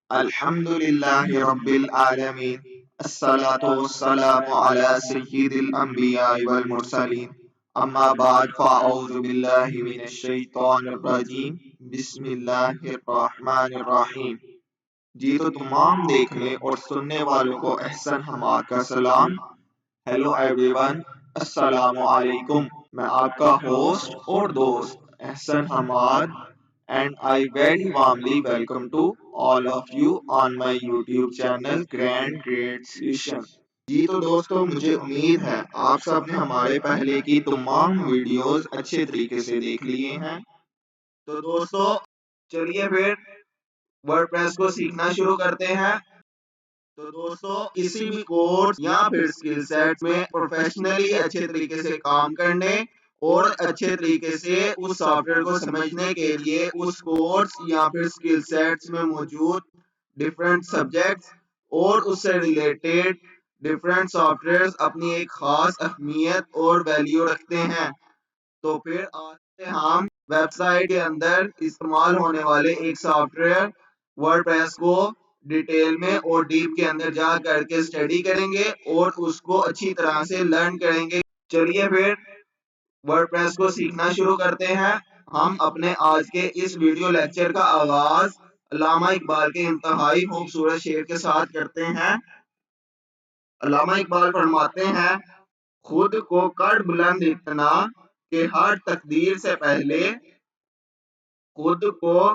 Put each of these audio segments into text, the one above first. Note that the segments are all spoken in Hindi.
अल्हम्दुलिल्लाहि रब्बिल आलमीन अस्सलातु वस्सलामु अला सय्यिदिल अंबियाइ वल मुरसलीन अम्मा बाद फ़अऊज़ु बिल्लाहि मिनश शैतानिर रजीम बिस्मिल्लाहिर रहमानिर रहीम। जी तो तमाम देखने और सुनने वालों को एहसन हमाद का सलाम। हेलो एवरीवन, अस्सलामु अलैकुम। मैं आपका होस्ट और दोस्त Ehsan Hammad and I very warmly welcome to all of you on my YouTube channel Grand Great Solution। जी तो दोस्तों, मुझे उम्मीद है आप सब ने हमारे पहले की तमाम वीडियोस अच्छे तरीके से देख लिए हैं। तो दोस्तों, चलिए फिर वर्डप्रेस को सीखना शुरू करते हैं। तो दोस्तों, किसी भी कोर्स या फिर स्किल सेट में प्रोफेशनली अच्छे तरीके से काम करने और अच्छे तरीके से उस सॉफ्टवेयर को समझने के लिए उस कोर्स या फिर स्किल सेट्स में मौजूद डिफरेंट सब्जेक्ट्स और उससे रिलेटेड डिफरेंट सॉफ्टवेयर्स अपनी एक खास अहमियत और वैल्यू रखते हैं। तो फिर आज से हम वेबसाइट के अंदर इस्तेमाल होने वाले एक सॉफ्टवेयर वर्डप्रेस को डिटेल में और डीप के अंदर जा करके स्टडी करेंगे और उसको अच्छी तरह से लर्न करेंगे। चलिए फिर वर्डप्रेस को सीखना शुरू करते हैं। हम अपने आज के इस वीडियो लेक्चर का आगाज अल्लामा इकबाल के इंतहाई खूबसूरत शेर के साथ करते हैं। अल्लामा इकबाल फरमाते हैं, खुद को कर बुलंद इतना कि हर तकदीर से पहले, खुद को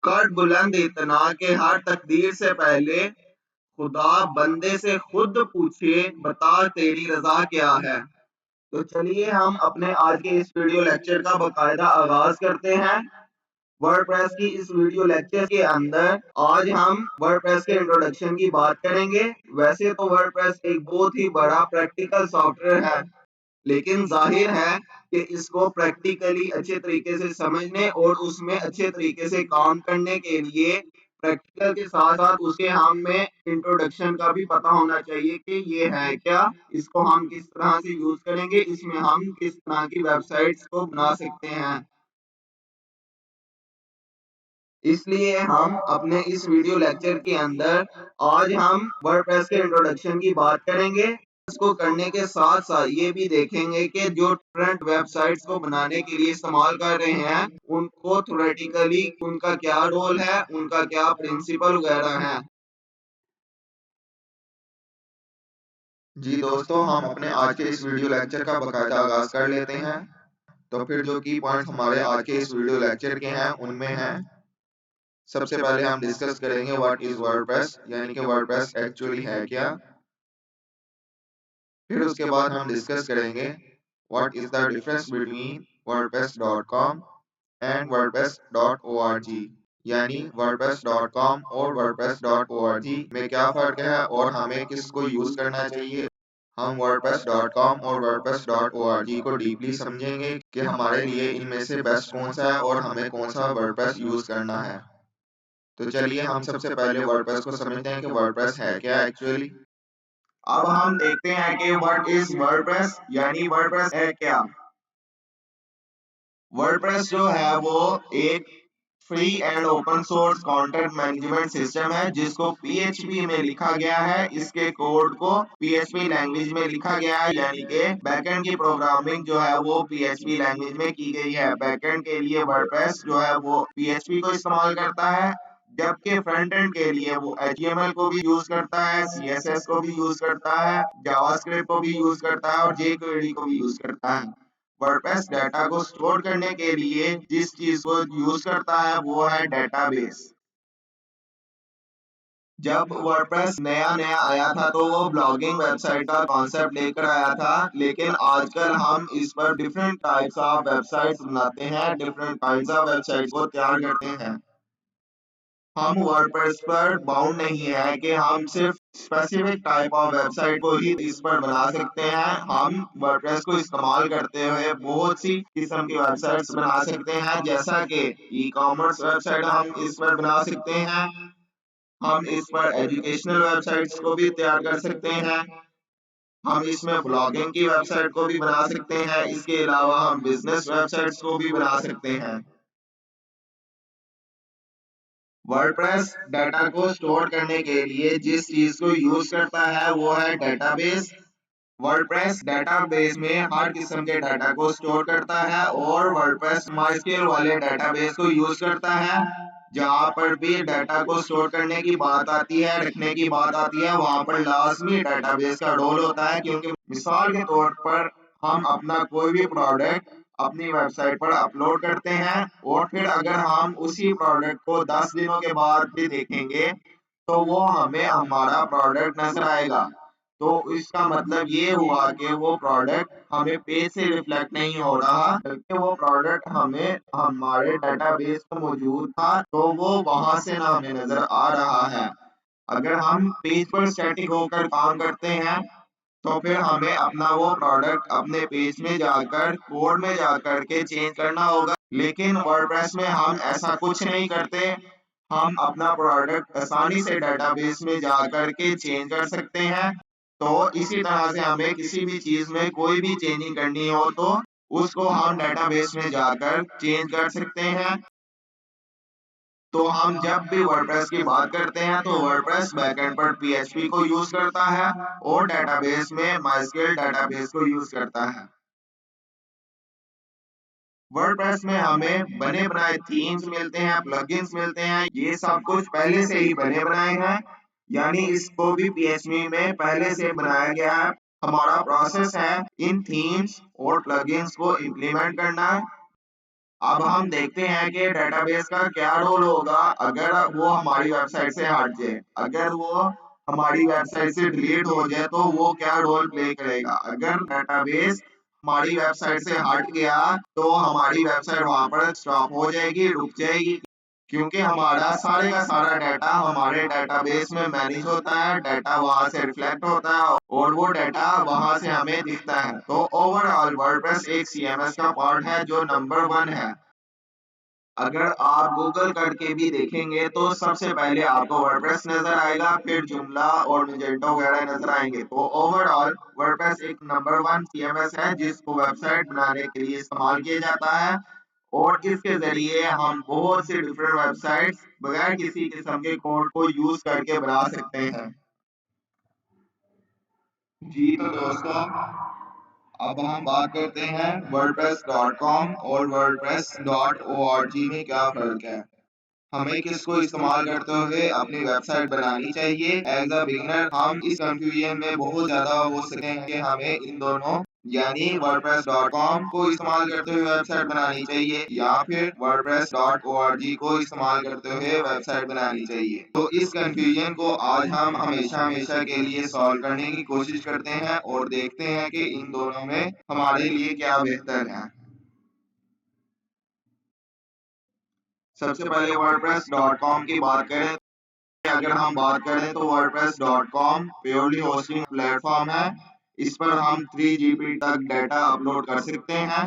कर बुलंद इतना कि हर तकदीर से पहले खुदा बंदे से खुद पूछे बता तेरी रजा क्या है। तो चलिए हम अपने आज के इस वीडियो लेक्चर का बाकायदा आगाज करते हैं। वर्डप्रेस की इस वीडियो लेक्चर के अंदर आज हम वर्डप्रेस के इंट्रोडक्शन की बात करेंगे। वैसे तो वर्डप्रेस एक बहुत ही बड़ा प्रैक्टिकल सॉफ्टवेयर है, लेकिन जाहिर है कि इसको प्रैक्टिकली अच्छे तरीके से समझने और उसमें अच्छे तरीके से काम करने के लिए प्रैक्टिकल के साथ साथ उसके हमें इंट्रोडक्शन का भी पता होना चाहिए कि ये है क्या, इसको हम किस तरह से यूज करेंगे, इसमें हम किस तरह की वेबसाइट्स को बना सकते हैं। इसलिए हम अपने इस वीडियो लेक्चर के अंदर आज हम वर्डप्रेस के इंट्रोडक्शन की बात करेंगे। इसको करने के साथ साथ ये भी देखेंगे कि जो डिफरेंट वेबसाइट्स को बनाने के लिए इस्तेमाल कर रहे हैं उनको थ्योरेटिकली उनका क्या रोल है, उनका क्या प्रिंसिपल वगैरह है। जी दोस्तों, हम अपने आज के इस वीडियो लेक्चर का बाकायदा आगाज कर लेते हैं। तो फिर जो की पॉइंट्स हमारे आज के इस वीडियो लेक्चर के हैं उनमें हैं, सबसे पहले हम डिस्कस करेंगे व्हाट इज वर्डप्रेस, यानी कि वर्डप्रेस एक्चुअली है क्या। फिर उसके बाद हम डिस्कस करेंगे what is the difference between wordpress.com and wordpress.org, यानी wordpress.com और wordpress.org में क्या फ़र्क है और हमें किसको यूज़ करना चाहिए। हम wordpress.com और wordpress.org को डीपली समझेंगे कि हमारे लिए इनमें से बेस्ट कौन सा है और हमें कौन सा वर्डप्रेस यूज़ करना है। तो चलिए हम सबसे पहले वर्डप्रेस को समझते हैं कि वर्डप्रेस है क्या एक्चुअली। अब हम देखते हैं कि व्हाट इज वर्डप्रेस, यानी वर्डप्रेस है क्या। वर्डप्रेस जो है वो एक free and open source content management system है जिसको PHP में लिखा गया है। इसके कोड को PHP लैंग्वेज में लिखा गया है, यानी कि बैकएंड की प्रोग्रामिंग जो है वो PHP लैंग्वेज में की गई है। बैकएंड के लिए वर्डप्रेस जो है वो PHP को इस्तेमाल करता है, जबकि फ्रंट एंड के लिए वो HTML को भी यूज करता है, CSS को भी यूज करता है, जावास्क्रिप्ट को भी यूज करता है और jQuery को भी यूज करता है। वर्डप्रेस डाटा को स्टोर करने के लिए जिस चीज को यूज करता है वो है डेटाबेस। जब वर्डप्रेस नया नया आया था तो वो ब्लॉगिंग वेबसाइट का कॉन्सेप्ट लेकर आया था, लेकिन आजकल हम इस पर डिफरेंट टाइप्स ऑफ वेबसाइट्स बनाते हैं, डिफरेंट काइंड्स ऑफ वेबसाइट्स को तैयार करते हैं। हम वर्डप्रेस पर बाउंड नहीं है कि हम सिर्फ स्पेसिफिक टाइप ऑफ वेबसाइट को ही इस पर बना सकते हैं। हम वर्डप्रेस को इस्तेमाल करते हुए बहुत सी किस्म की वेबसाइट्स बना सकते हैं, जैसा कि ई कॉमर्स वेबसाइट हम इस पर बना सकते हैं। हम इस पर एजुकेशनल वेबसाइट्स को भी तैयार कर सकते हैं। हम इसमें ब्लॉगिंग की वेबसाइट को भी बना सकते हैं। इसके अलावा हम बिजनेस वेबसाइट्स को भी बना सकते हैं। वर्डप्रेस डाटा को स्टोर करने के लिए जिस चीज को यूज करता है वो है डेटाबेस। वर्डप्रेस डेटाबेस में हर किस्म के डाटा को स्टोर करता है और वर्डप्रेस माइस्क्ल वाले डेटाबेस को यूज करता है। जहाँ पर भी डाटा को स्टोर करने की बात आती है, रखने की बात आती है, वहाँ पर लाजमी डेटाबेस का रोल होता है। क्योंकि मिसाल के तौर पर हम अपना कोई भी प्रोडक्ट अपनी वेबसाइट पर अपलोड करते हैं और फिर अगर हम उसी प्रोडक्ट को 10 दिनों के बाद भी देखेंगे तो वो हमें हमारा प्रोडक्ट नजर आएगा। तो इसका मतलब ये हुआ कि वो प्रोडक्ट हमें पेज से रिफ्लेक्ट नहीं हो रहा, बल्कि वो प्रोडक्ट हमें हमारे डेटाबेस में मौजूद था तो वो वहां से ना हमें नजर आ रहा है। अगर हम पेज पर स्टैटिक होकर काम करते हैं तो फिर हमें अपना वो प्रोडक्ट अपने पेज में जाकर कोड में जाकर के चेंज करना होगा। लेकिन वर्डप्रेस में हम ऐसा कुछ नहीं करते। हम अपना प्रोडक्ट आसानी से डेटाबेस में जाकर के चेंज कर सकते हैं। तो इसी तरह से हमें किसी भी चीज में कोई भी चेंजिंग करनी हो तो उसको हम डेटाबेस में जाकर चेंज कर सकते हैं। तो हम जब भी वर्डप्रेस की बात करते हैं तो वर्डप्रेस बैकएंड पर पीएचपी को यूज करता है और डेटाबेस में माइस्क्ल डेटाबेस को यूज करता है। वर्डप्रेस में हमें बने बनाए थीम्स मिलते हैं, प्लगइन्स मिलते हैं, ये सब कुछ पहले से ही बने बनाए हैं, यानी इसको भी पीएचपी में पहले से बनाया गया है। हमारा प्रोसेस है इन थीम्स और प्लगइन्स को इम्प्लीमेंट करना। अब हम देखते हैं कि डेटाबेस का क्या रोल होगा अगर वो हमारी वेबसाइट से हट जाए। अगर वो हमारी वेबसाइट से डिलीट हो जाए तो वो क्या रोल प्ले करेगा। अगर डेटाबेस हमारी वेबसाइट से हट गया तो हमारी वेबसाइट वहां पर स्टॉप हो जाएगी, रुक जाएगी। क्योंकि हमारा सारे का सारा डाटा हमारे डेटाबेस में मैनेज होता है, डाटा वहां से रिफ्लेक्ट होता है और वो डाटा वहां से हमें दिखता है। तो ओवरऑल वर्डप्रेस एक सीएमएस का पार्ट है जो नंबर 1 है। अगर आप गूगल करके भी देखेंगे तो सबसे पहले आपको वर्डप्रेस नजर आएगा, फिर जुमला और मैजेंटो वगैरह नजर आएंगे। तो ओवरऑल वर्डप्रेस एक नंबर 1 सीएमएस है जिसको वेबसाइट बनाने के लिए इस्तेमाल किया जाता है और इसके जरिए हम बहुत सी डिफरेंट वेबसाइट्स बगैर किसी किस्म के कोड को यूज करके बना सकते हैं। जी तो दोस्तों, अब हम बात करते हैं wordpress.com और wordpress.org में क्या फर्क है। हमें किसको इस्तेमाल करते हुए अपनी वेबसाइट बनानी चाहिए। एज अ बिगिनर हम इस कंफ्यूजन में बहुत ज्यादा हो सकते हैं कि हमें इन दोनों यानी wordpress.com को इस्तेमाल करते हुए वेबसाइट बनानी चाहिए या फिर wordpress.org को इस्तेमाल करते हुए वेबसाइट बनानी चाहिए। तो इस कंफ्यूजन को आज हम हमेशा हमेशा के लिए सॉल्व करने की कोशिश करते हैं और देखते हैं कि इन दोनों में हमारे लिए क्या बेहतर है। सबसे पहले wordpress.com की बात करें। अगर हम बात करें तो wordpress.com प्योरली होस्टिंग प्लेटफॉर्म है। इस पर हम 3 GB तक डाटा अपलोड कर सकते हैं।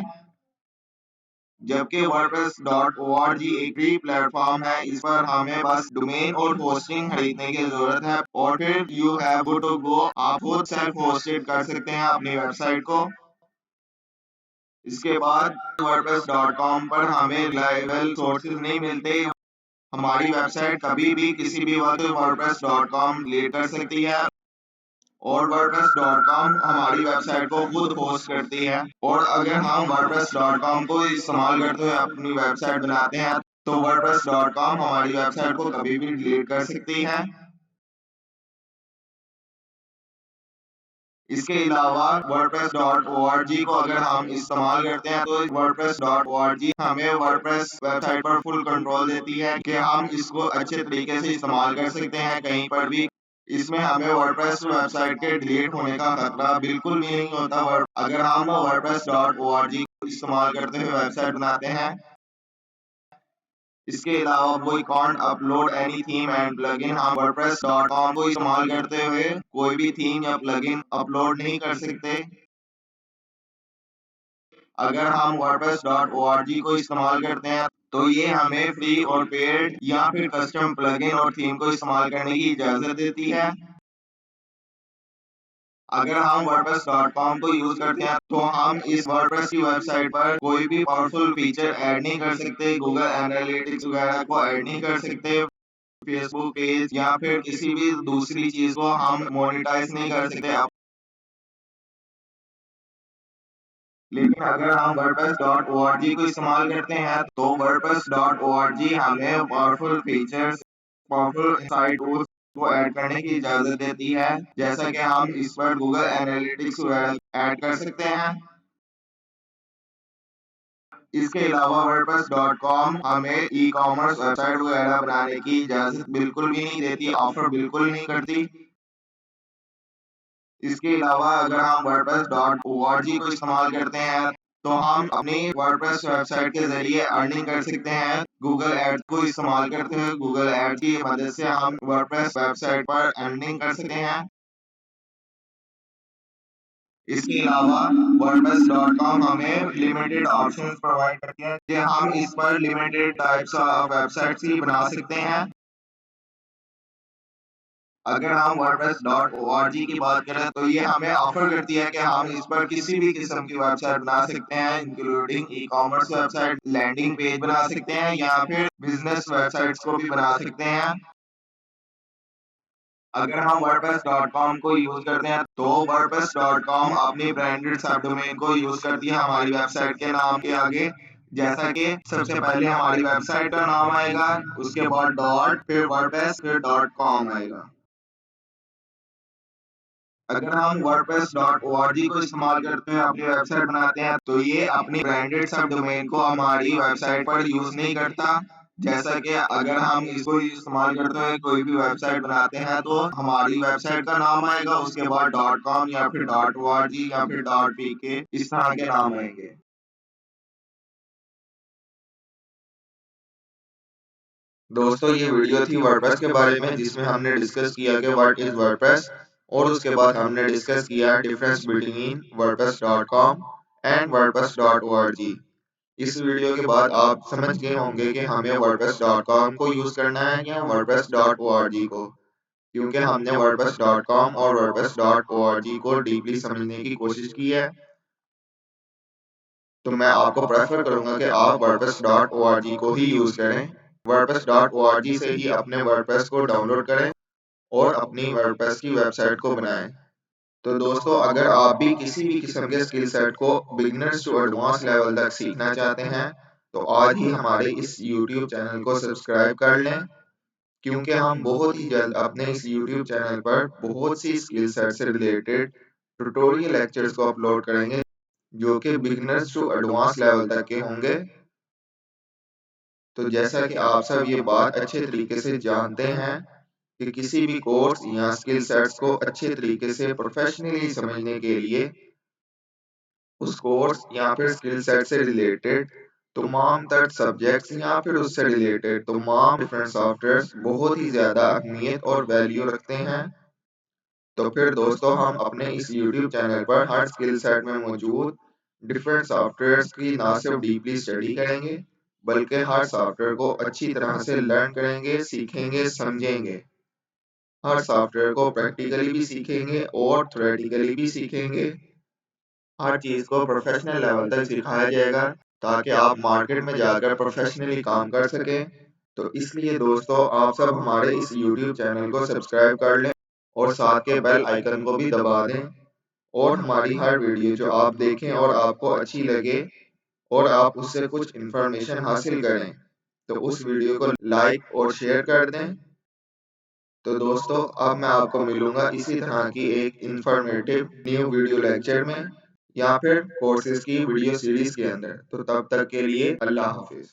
जबकि wordpress.org एक फ्री प्लेटफॉर्म है। इस पर हमें बस डोमेन और होस्टिंग खरीदने की जरूरत है और फिर you have good to go. आप खुद सेल्फ होस्टेड कर सकते हैं अपनी वेबसाइट को। इसके बाद wordpress.com पर हमें रिलायबल सोर्सेज नहीं मिलते। हमारी वेबसाइट कभी भी किसी भी वक्त wordpress.com डिलीट कर सकती है और wordpress.com हमारी वेबसाइट को खुद होस्ट करती है। और अगर हम wordpress.com को इस्तेमाल करते हुए अपनी वेबसाइट बनाते हैं तो wordpress.com हमारी वेबसाइट को कभी भी डिलीट कर सकती है। इसके अलावा wordpress.org को अगर हम इस्तेमाल करते हैं तो wordpress.org हमें वर्डप्रेस वेबसाइट पर फुल कंट्रोल देती है कि हम इसको अच्छे तरीके से इस्तेमाल कर सकते हैं कहीं पर भी। इसमें हमें वर्डप्रेस वेबसाइट के डिलीट होने का खतरा बिल्कुल भी नहीं होता। अगर हम wordpress.org को इस्तेमाल करते हुए वेबसाइट बनाते हैं। इसके अलावा we can't upload any theme and plugin. हम wordpress.com को इस्तेमाल करते हुए कोई भी थीम या प्लगइन अपलोड नहीं कर सकते। अगर हम wordpress.org को इस्तेमाल करते हैं तो ये हमें फ्री और पेड या फिर कस्टम प्लगइन और थीम को इस्तेमाल करने की इजाजत देती है। अगर हम wordpress.com को यूज करते हैं तो हम इस वर्डप्रेस की वेबसाइट पर कोई भी पावरफुल फीचर ऐड नहीं कर सकते, गूगल एनालिटिक्स वगैरह को ऐड नहीं कर सकते। फेसबुक पेज या फिर किसी भी दूसरी चीज को हम मोनेटाइज नहीं कर सकते। लेकिन अगर हम wordpress.org को इस्तेमाल करते हैं तो wordpress.org हमें powerful features, powerful insight tools को ऐड करने की इजाजत देती है, जैसा कि हम इस पर गूगल एनालिटिक्स वगैरह ऐड कर सकते हैं। इसके अलावा wordpress.com हमें ई कॉमर्स वेबसाइट वगैरह बनाने की इजाजत बिल्कुल भी नहीं देती, ऑफर बिल्कुल नहीं करती। इसके अलावा अगर हम wordpress.org को इस्तेमाल करते हैं तो हम अपनी वर्डप्रेस वेबसाइट के जरिए अर्निंग कर सकते हैं। गूगल एड्स को इस्तेमाल करते हुए गूगल एड्स की मदद से हम वर्डप्रेस वेबसाइट पर अर्निंग कर सकते हैं। इसके अलावा wordpress.com हमें लिमिटेड ऑप्शंस प्रोवाइड करती है कि हम इस पर लिमिटेड टाइप्स ऑफ वेबसाइट्स ही बना सकते हैं। अगर हम wordpress.org की बात करें तो ये हमें ऑफर करती है कि हम इस पर किसी भी किस्म की वेबसाइट बना सकते हैं, including e commerce website, landing page बना सकते हैं या फिर बिजनेस वेबसाइट्स को भी बना सकते हैं। अगर हम wordpress.com को यूज करते हैं तो wordpress.com अपनी ब्रांडेड सब डोमेन को यूज करती है हमारी वेबसाइट के नाम के आगे, जैसा कि सबसे पहले हमारी वेबसाइट का नाम आएगा, उसके बाद डॉट, फिर वर्डप्रेस, फिर .com आएगा। अगर हम wordpress.org को इस्तेमाल करते हैं, अपनी वेबसाइट बनाते हैं तो ये अपनी ब्रांडेड सब डोमेन को हमारी वेबसाइट पर यूज नहीं करता, जैसा कि अगर हम इसको इस्तेमाल करते हुए कोई भी वेबसाइट बनाते हैं तो हमारी वेबसाइट का नाम आएगा, उसके बाद .com या फिर .org या फिर .pk इस तरह के नाम आएंगे। दोस्तों ये वीडियो थी वर्डप्रेस के बारे में, जिसमें हमने डिस्कस किया कि व्हाट इज वर्डप्रेस, और उसके बाद हमने डिस्कस किया difference between wordpress.com and wordpress.org। इस वीडियो के बाद आप समझ गए होंगे कि हमें wordpress.com को यूज करना है या wordpress.org को, क्योंकि हमने wordpress.com और wordpress.org को डीपली समझने की कोशिश की है। तो मैं आपको प्रेफर करूंगा कि आप wordpress.org को ही यूज करें। wordpress.org से ही अपने वर्डप्रेस को डाउनलोड करें और अपनी वर्डप्रेस की वेबसाइट को बनाएं। तो दोस्तों अगर आप भी किसी भी किस्म के स्किल सेट को बिगिनर्स टू एडवांस लेवल तक सीखना चाहते हैं तो आज ही हमारे इस YouTube चैनल को सब्सक्राइब कर लें, क्योंकि हम बहुत ही जल्द अपने इस YouTube चैनल पर बहुत सी स्किल सेट से रिलेटेड ट्यूटोरियल लेक्चर्स को अपलोड करेंगे जो कि बिगिनर्स टू एडवांस लेवल तक के होंगे। तो जैसा कि आप सब ये बात अच्छे तरीके से जानते हैं कि किसी भी कोर्स या स्किल सेट्स को अच्छे तरीके से प्रोफेशनली समझने के लिए उस कोर्स या फिर स्किल सेट से रिलेटेड तमाम तर सब्जेक्ट्स या फिर उससे रिलेटेड तमाम डिफरेंट सॉफ्टवेयर्स बहुत ही ज़्यादा अहमियत और वैल्यू रखते हैं। तो फिर दोस्तों हम अपने इस YouTube चैनल पर हर स्किल सेट में मौजूद डिफरेंट सॉफ्टवेयर्स की ना सिर्फ डीपली स्टडी करेंगे बल्कि हर सॉफ्टवेयर को अच्छी तरह से लर्न करेंगे, सीखेंगे, समझेंगे। हर सॉफ्टवेयर को प्रैक्टिकली भी सीखेंगे और थ्योरेटिकली भी सीखेंगे। हर चीज़ को प्रोफेशनल लेवल तक सिखाया जाएगा ताकि आप मार्केट में जाकर प्रोफेशनली काम कर सकें। तो इसलिए दोस्तों आप सब हमारे इस YouTube चैनल को सब्सक्राइब कर लें और साथ के बेल आइकन को भी दबा दें, और हमारी हर वीडियो जो आप देखें और आपको अच्छी लगे और आप उससे कुछ इन्फॉर्मेशन हासिल करें तो उस वीडियो को लाइक और शेयर कर दें। तो दोस्तों अब मैं आपको मिलूंगा इसी तरह की एक इंफॉर्मेटिव न्यू वीडियो लेक्चर में या फिर कोर्सेज की वीडियो सीरीज के अंदर। तो तब तक के लिए अल्लाह हाफिज।